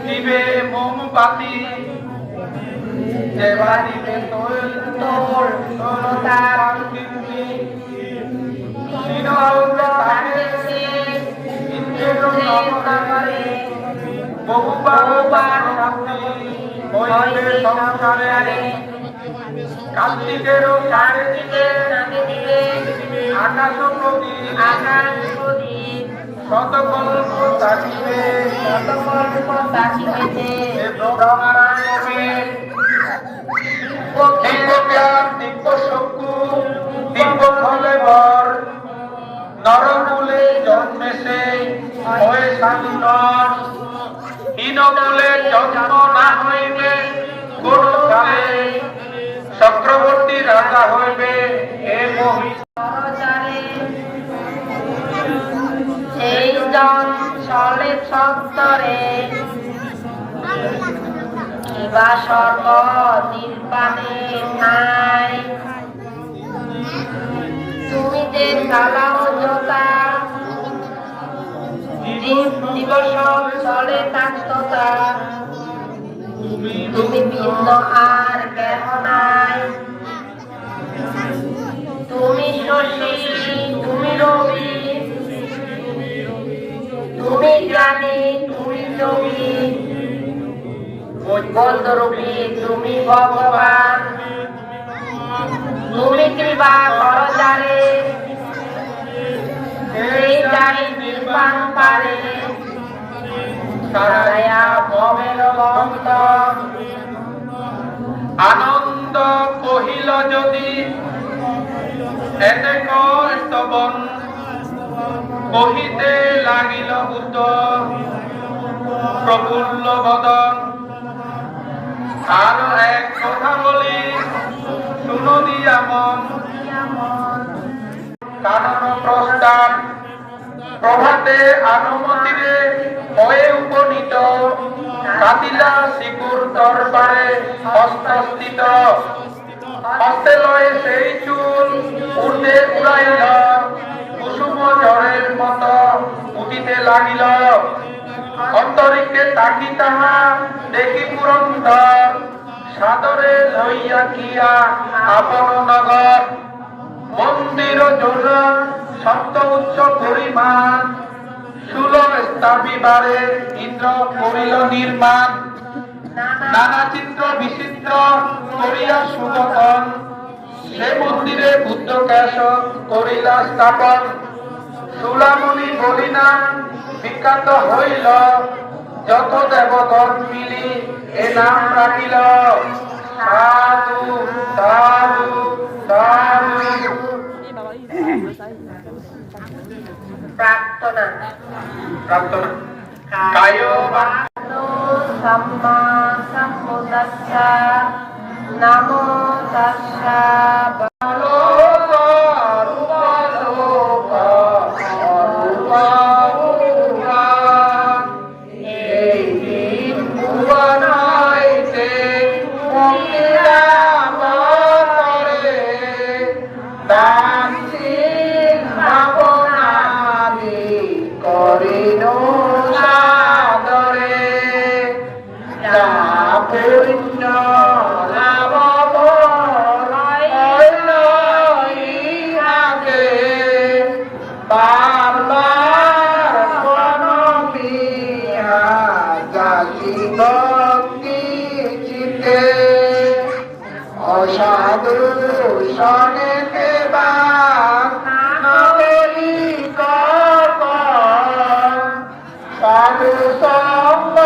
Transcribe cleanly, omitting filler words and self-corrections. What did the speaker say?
দিবে মোমবাতি দেবা দিবে তোর তার কার্তিকেরও চারিদিকে আকাশ প্রদীপ শতকল্প তাকিবে নরকুলে জন্মেছে হয়ে স্বাধীনর হীনকুলে জন্ম না হইবে কোন কালে চক্রবর্তী রাজা হইবে এ সেই জন চলে ছত্তরে কিবা সর্ব নির্বাণে নাই তুমি যে চালাও জোতা দিবস চলে তাক্ততা তুমি ভিন্ন আর কেহ নাই তুমি শশী তুমি রবি তুমি জ্ঞানী তুমি যোগী বন্ধরূপী তুমি ভগবান তুমি কৃপা কর যারে সেই যাই নির্বাণ পারে সারায়া ভবের বন্ত আনন্দ কহিল যদি এতে স্তবন কহিতে লাগিল বুদ্ধ প্রফুল্ল বদন আর এক কথা বলি শুনো দিয়া মন কানন প্রস্থান প্রভাতে আনুমতিরে হয়ে উপনীত কাতিলা শিকুর দরবারে হস্তস্থিত হস্তে লয়ে সেই চুল উড়তে উড়াইল কুসুম ঝড়ের মত উঠিতে লাগিল অন্তরিকে তাকি তাহা দেখি পুরন্দর সাদরে লইয়া কিয়া আপন নগর মন্দির যোজন সপ্ত উচ্চ পরিমাণ সুলভ স্থাপিবারে ইন্দ্র করিল নির্মাণ নানা চিত্র বিচিত্র করিয়া সুগঠন সে মন্দিরে বুদ্ধ কেশ করিলা স্থাপন সুলামণি বলিনা বিখ্যাত হইল যত দেবগণ মিলি এ নাম রাখিল সাধু সাধু সাধু। প্রার্থনা প্রার্থনা কায় সম্মা সম্বুদ্ধাস্সা নমো তাস্সা অসাধু শোনেতে বা নগরী কর সাধু সঙ্গ